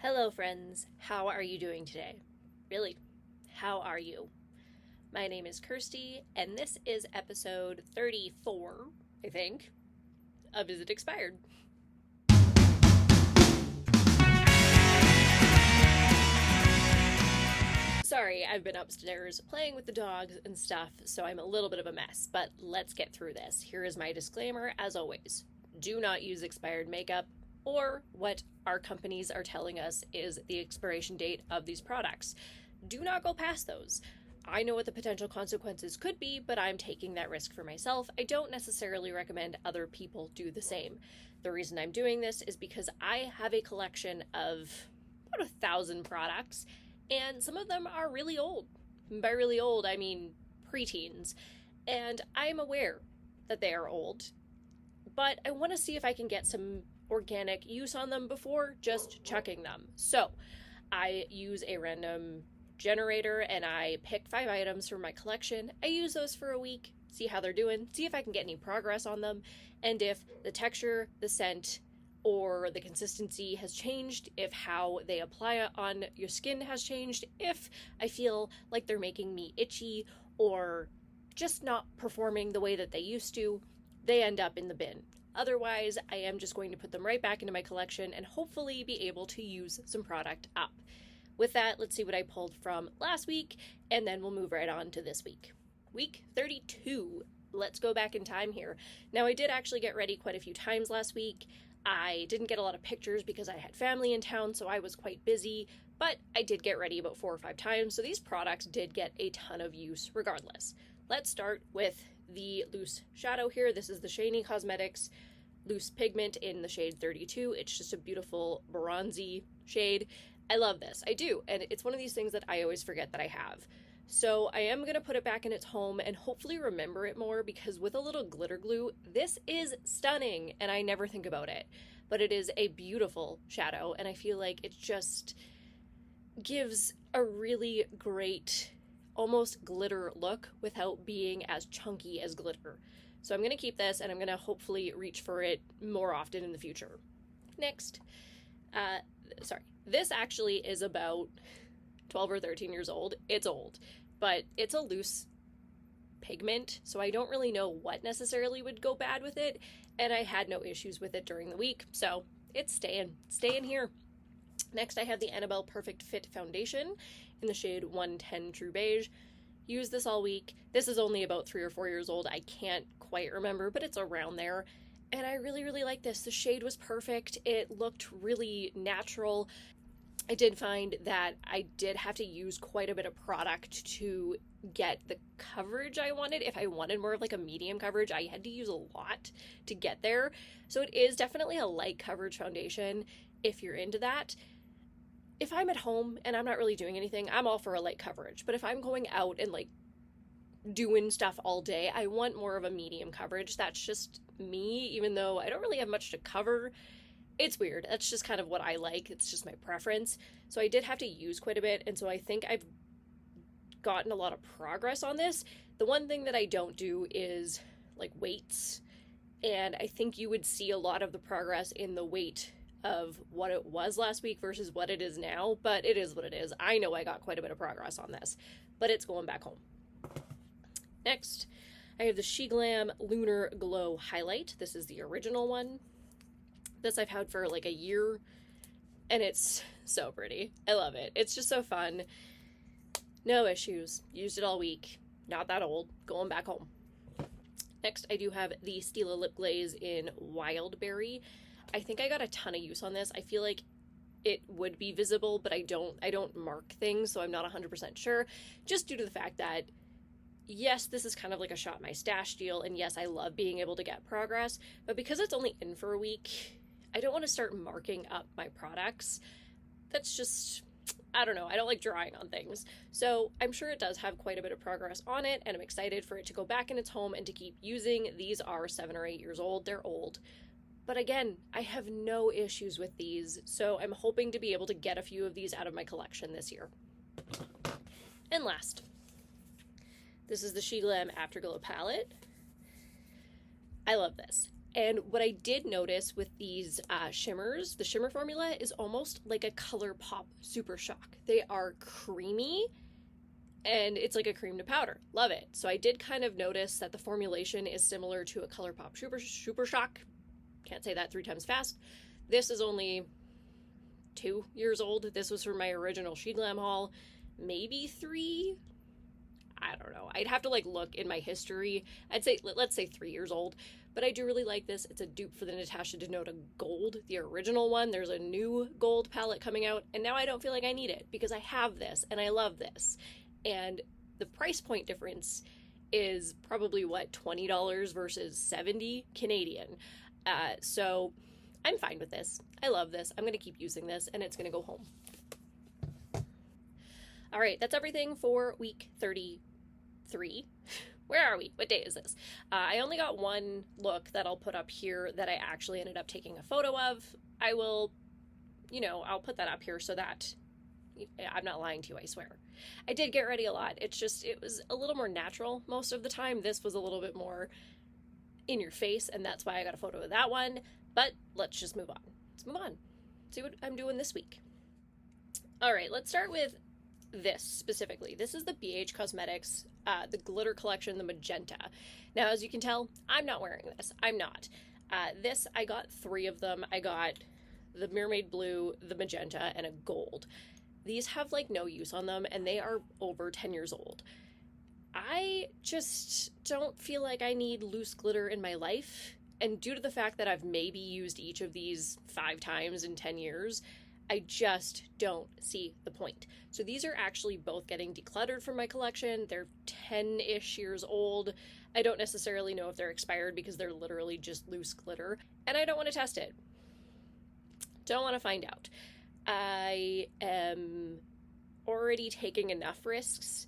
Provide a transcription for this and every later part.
Hello, friends. How are you doing today? Really, how are you? My name is Kirsty, and this is episode 34, I think, of Is It Expired? Sorry, I've been upstairs playing with the dogs and stuff, so I'm a little bit of a mess, but let's get through this. Here is my disclaimer, as always. Do not use expired makeup or what our companies are telling us is the expiration date of these products. Do not go past those. I know what the potential consequences could be, but I'm taking that risk for myself. I don't necessarily recommend other people do the same. The reason I'm doing this is because I have a collection of about 1,000 products, and some of them are really old. By really old, I mean preteens. And I'm aware that they are old, but I want to see if I can get some organic use on them before just chucking them. So I use a random generator and I pick 5 items from my collection. I use those for a week, see how they're doing, see if I can get any progress on them, and if the texture, the scent, or the consistency has changed, if how they apply on your skin has changed, if I feel like they're making me itchy or just not performing the way that they used to, they end up in the bin. Otherwise, I am just going to put them right back into my collection and hopefully be able to use some product up. With that, let's see what I pulled from last week, and then we'll move right on to this week. Week 32. Let's go back in time here. Now, I did actually get ready quite a few times last week. I didn't get a lot of pictures because I had family in town, so I was quite busy, but I did get ready about 4 or 5 times, so these products did get a ton of use regardless. Let's start with the loose shadow here. This is the Shany Cosmetics loose pigment in the shade 32. It's just a beautiful bronzy shade. I love this. I do, and it's one of these things that I always forget that I have. So I am going to put it back in its home and hopefully remember it more, because with a little glitter glue, this is stunning, and I never think about it. But it is a beautiful shadow, and I feel like it just gives a really great, almost glitter look without being as chunky as glitter. So I'm going to keep this, and I'm going to hopefully reach for it more often in the future. Next, this actually is about 12 or 13 years old. It's old, but it's a loose pigment, so I don't really know what necessarily would go bad with it, and I had no issues with it during the week, so it's staying here. Next, I have the Annabelle Perfect Fit Foundation in the shade 110 True Beige. Use this all week. This is only about 3 or 4 years old. I can't quite remember, but it's around there. And I really, really like this. The shade was perfect. It looked really natural. I did find that I did have to use quite a bit of product to get the coverage I wanted. If I wanted more of like a medium coverage, I had to use a lot to get there. So it is definitely a light coverage foundation if you're into that. If I'm at home and I'm not really doing anything, I'm all for a light coverage. But if I'm going out and like doing stuff all day, I want more of a medium coverage. That's just me, even though I don't really have much to cover. It's weird. That's just kind of what I like. It's just my preference. So I did have to use quite a bit, and so I think I've gotten a lot of progress on this. The one thing that I don't do is like weights, and I think you would see a lot of the progress in the weight of what it was last week versus what it is now, but it is what it is. I know I got quite a bit of progress on this, but it's going back home. Next, I have the SheGlam Lunar Glow Highlight. This is the original one. This I've had for like a year, and it's so pretty. I love it. It's just so fun. No issues. Used it all week. Not that old. Going back home. Next, I do have the Stila Lip Glaze in Wild Berry. I think I got a ton of use on this. I feel like it would be visible, but I don't mark things, so I'm not 100% sure. Just due to the fact that, yes, this is kind of like a shot my stash deal, and yes, I love being able to get progress, but because it's only in for a week, I don't want to start marking up my products. That's just, I don't know, I don't like drawing on things. So I'm sure it does have quite a bit of progress on it, and I'm excited for it to go back in its home and to keep using. These are 7 or 8 years old. They're old. But again, I have no issues with these, so I'm hoping to be able to get a few of these out of my collection this year. And last, this is the SheGlam Afterglow palette. I love this. And what I did notice with these shimmers, the shimmer formula is almost like a ColourPop Super Shock. They are creamy and it's like a cream to powder. Love it. So I did kind of notice that the formulation is similar to a ColourPop Super Shock. Can't say that 3 times fast. This is only 2 years old. This was from my original She Glam haul. Maybe 3? I don't know. I'd have to like look in my history. I'd say, let's say 3 years old. But I do really like this. It's a dupe for the Natasha Denona Gold, the original one. There's a new gold palette coming out, and now I don't feel like I need it because I have this and I love this. And the price point difference is probably what, $20 versus 70 Canadian. So I'm fine with this. I love this. I'm going to keep using this, and it's going to go home. All right, that's everything for week 33. Where are we? What day is this? I only got one look that I'll put up here that I actually ended up taking a photo of. I will, I'll put that up here so that I'm not lying to you, I swear. I did get ready a lot. It was a little more natural most of the time. This was a little bit more in your face, and that's why I got a photo of that one. But let's just move on. Let's move on. See what I'm doing this week. All right, let's start with this specifically. This is the Beige Cosmetics, the glitter collection, the magenta. Now, as you can tell, I'm not wearing this. I'm not. This, I got 3 of them. I got the mermaid blue, the magenta, and a gold. These have like no use on them, and they are over 10 years old. I just don't feel like I need loose glitter in my life. And due to the fact that I've maybe used each of these 5 times in 10 years, I just don't see the point. So these are actually both getting decluttered from my collection. They're 10-ish years old. I don't necessarily know if they're expired because they're literally just loose glitter. And I don't want to test it. Don't want to find out. I am already taking enough risks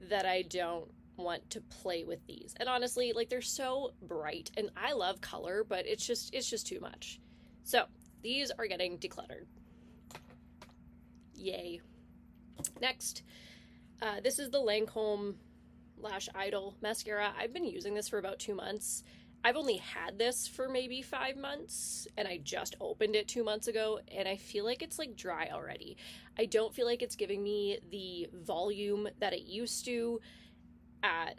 that I don't want to play with these. And honestly, like, they're so bright and I love color, but it's just too much. So these are getting decluttered. Yay. Next, this is the Lancome Lash Idole Mascara. I've been using this for about 2 months. I've only had this for maybe 5 months, and I just opened it 2 months ago, and I feel like it's like dry already. I don't feel like it's giving me the volume that it used to.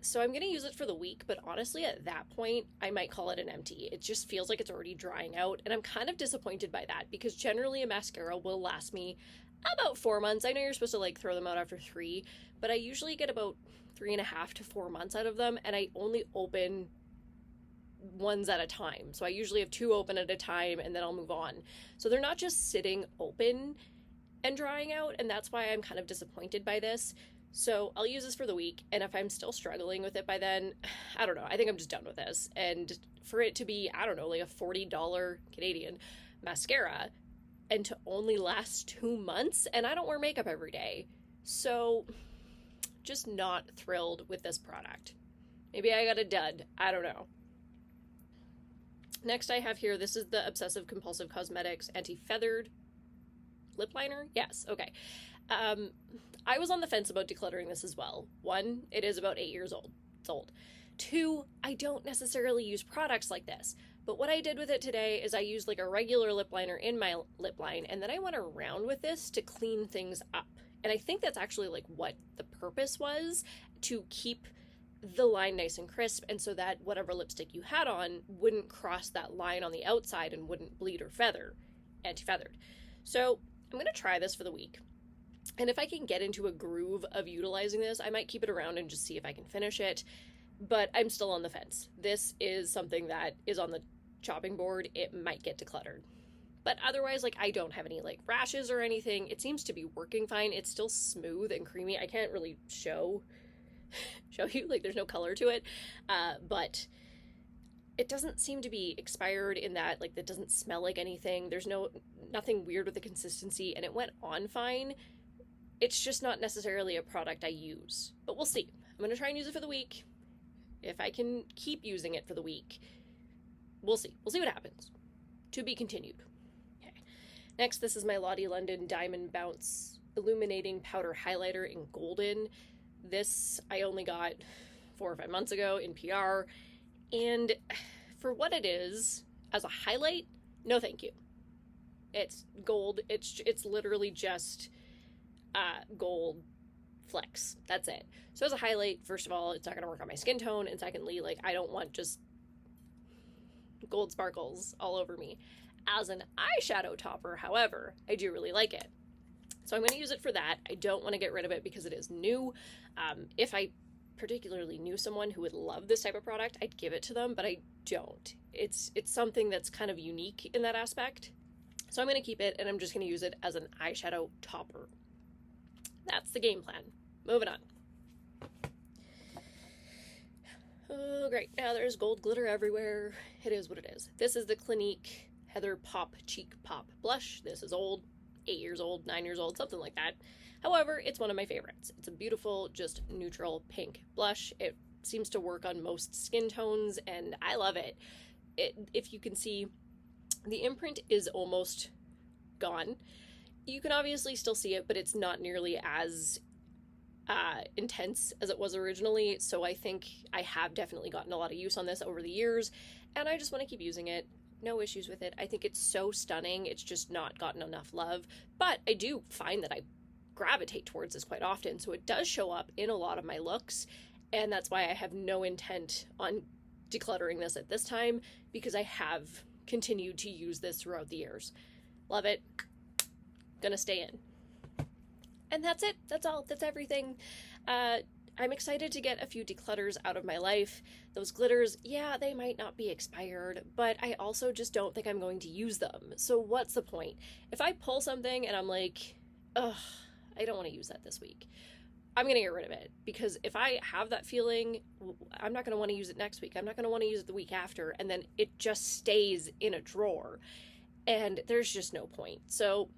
So I'm going to use it for the week, but honestly, at that point, I might call it an empty. It just feels like it's already drying out, and I'm kind of disappointed by that, because generally a mascara will last me about 4 months. I know you're supposed to like throw them out after 3, but I usually get about 3.5 to 4 months out of them, and I only open ones at a time. So I usually have 2 open at a time, and then I'll move on. So they're not just sitting open and drying out, and that's why I'm kind of disappointed by this. So I'll use this for the week, and if I'm still struggling with it by then, I don't know, I think I'm just done with this. And for it to be, I don't know, like a $40 Canadian mascara, and to only last 2 months, and I don't wear makeup every day, so just not thrilled with this product. Maybe I got a dud, I don't know. Next I have here, this is the Obsessive Compulsive Cosmetics Anti-Feathered Lip Liner. Yes, okay. I was on the fence about decluttering this as well. 1, it is about 8 years old. It's old. 2, I don't necessarily use products like this. But what I did with it today is I used like a regular lip liner in my lip line, and then I went around with this to clean things up. And I think that's actually like what the purpose was, to keep the line nice and crisp, and so that whatever lipstick you had on wouldn't cross that line on the outside and wouldn't bleed or feather, anti-feathered. So I'm going to try this for the week. And if I can get into a groove of utilizing this, I might keep it around and just see if I can finish it. But I'm still on the fence. This is something that is on the chopping board. It might get decluttered. But otherwise, like, I don't have any like rashes or anything. It seems to be working fine. It's still smooth and creamy. I can't really show you, like, there's no color to it. But it doesn't seem to be expired in that, like, that doesn't smell like anything. There's nothing weird with the consistency, and it went on fine. It's just not necessarily a product I use, but we'll see. I'm going to try and use it for the week. If I can keep using it for the week, we'll see. We'll see what happens. To be continued. Okay. Next, this is my Lottie London Diamond Bounce Illuminating Powder Highlighter in Golden. This I only got 4 or 5 months ago in PR, and for what it is, As a highlight, no thank you. It's gold. It's literally just gold flecks. That's it. So as a highlight, first of all, it's not going to work on my skin tone, and secondly, like, I don't want just gold sparkles all over me. As an eyeshadow topper, however, I do really like it. So I'm going to use it for that. I don't want to get rid of it because it is new. If I particularly knew someone who would love this type of product, I'd give it to them, but I don't. It's something that's kind of unique in that aspect. So I'm going to keep it, and I'm just going to use it as an eyeshadow topper. That's the game plan. Moving on. Oh, great. Now there's gold glitter everywhere. It is what it is. This is the Clinique Heather Pop Cheek Pop Blush. This is old. 8 years old, 9 years old, something like that. However, it's one of my favorites. It's a beautiful, just neutral pink blush. It seems to work on most skin tones, and I love it. If you can see, the imprint is almost gone. You can obviously still see it, but it's not nearly as intense as it was originally, so I think I have definitely gotten a lot of use on this over the years, and I just want to keep using it. No issues with it. I think it's so stunning. It's just not gotten enough love, but I do find that I gravitate towards this quite often, so it does show up in a lot of my looks, and that's why I have no intent on decluttering this at this time, because I have continued to use this throughout the years. Love it. Gonna stay in. And that's it. That's all. That's everything. I'm excited to get a few declutters out of my life. Those glitters, yeah, they might not be expired, but I also just don't think I'm going to use them. So what's the point? If I pull something and I'm like, ugh, I don't want to use that this week, I'm going to get rid of it. Because if I have that feeling, I'm not going to want to use it next week. I'm not going to want to use it the week after. And then it just stays in a drawer. And there's just no point. So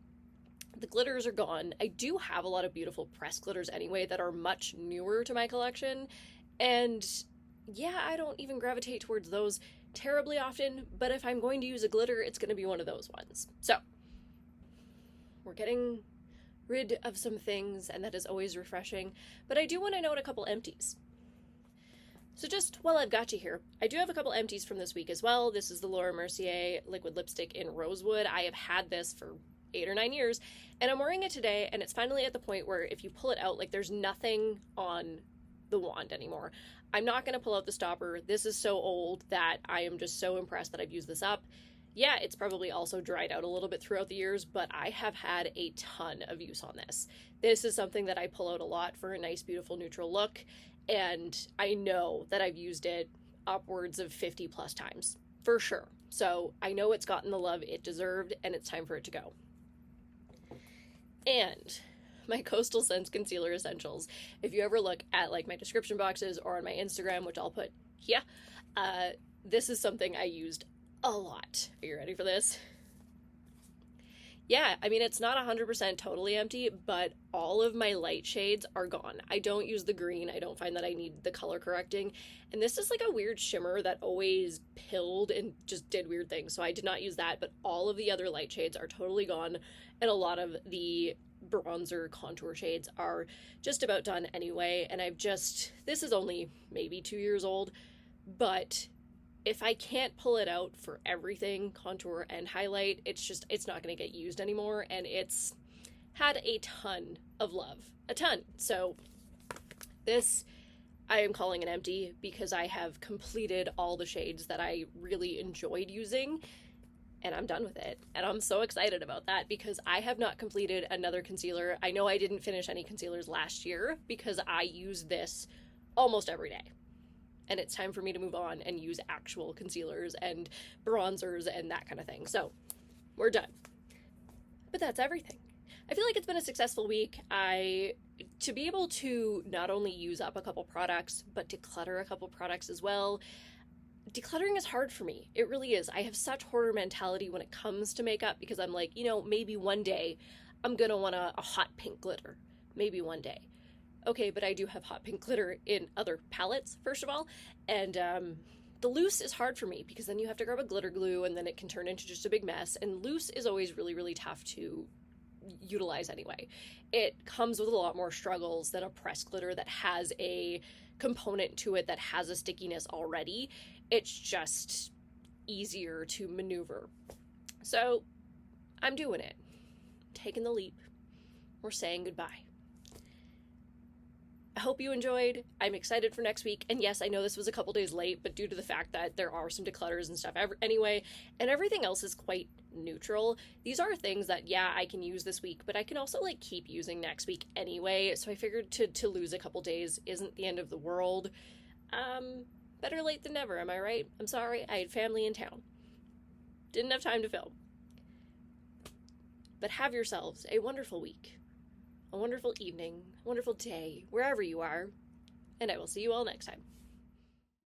the glitters are gone. I do have a lot of beautiful pressed glitters anyway that are much newer to my collection. And yeah, I don't even gravitate towards those terribly often, but if I'm going to use a glitter, it's going to be one of those ones. So we're getting rid of some things, and that is always refreshing, but I do want to note a couple empties. So just while I've got you here, I do have a couple empties from this week as well. This is the Laura Mercier liquid lipstick in Rosewood. I have had this for 8 or 9 years, and I'm wearing it today, and it's finally at the point where if you pull it out, like, there's nothing on the wand anymore. I'm not going to pull out the stopper. This is so old that I am just so impressed that I've used this up. Yeah, it's probably also dried out a little bit throughout the years, but I have had a ton of use on this. This is something that I pull out a lot for a nice, beautiful, neutral look, and I know that I've used it upwards of 50 plus times, for sure. So I know it's gotten the love it deserved, and it's time for it to go. And my Coastal Scents Concealer Essentials. If you ever look at, like, my description boxes or on my Instagram, which I'll put here, this is something I used a lot. Are you ready for this? Yeah, I mean, it's not 100% totally empty, but all of my light shades are gone. I don't use the green. I don't find that I need the color correcting. And this is like a weird shimmer that always pilled and just did weird things. So I did not use that, but all of the other light shades are totally gone. And a lot of the bronzer contour shades are just about done anyway. And this is only maybe 2 years old, but if I can't pull it out for everything, contour and highlight, it's not going to get used anymore, and it's had a ton of love. A ton. So this I am calling an empty because I have completed all the shades that I really enjoyed using, and I'm done with it. And I'm so excited about that because I have not completed another concealer. I know I didn't finish any concealers last year because I use this almost every day. And it's time for me to move on and use actual concealers and bronzers and that kind of thing. So we're done. But that's everything. I feel like it's been a successful week. To be able to not only use up a couple products, but declutter a couple products as well. Decluttering is hard for me. It really is. I have such hoarder mentality when it comes to makeup because I'm like, maybe one day I'm going to want a hot pink glitter. Maybe one day. Okay, but I do have hot pink glitter in other palettes, first of all, and the loose is hard for me because then you have to grab a glitter glue and then it can turn into just a big mess, and loose is always really, really tough to utilize anyway. It comes with a lot more struggles than a pressed glitter that has a component to it that has a stickiness already. It's just easier to maneuver. So I'm doing it. Taking the leap. We're saying goodbye. I hope you enjoyed. I'm excited for next week. And yes, I know this was a couple days late, but due to the fact that there are some declutters and stuff anyway, and everything else is quite neutral. These are things that, yeah, I can use this week, but I can also like keep using next week anyway. So I figured to lose a couple days isn't the end of the world. Better late than never, am I right? I'm sorry, I had family in town. Didn't have time to film. But have yourselves a wonderful week, a wonderful evening, a wonderful day, wherever you are, and I will see you all next time.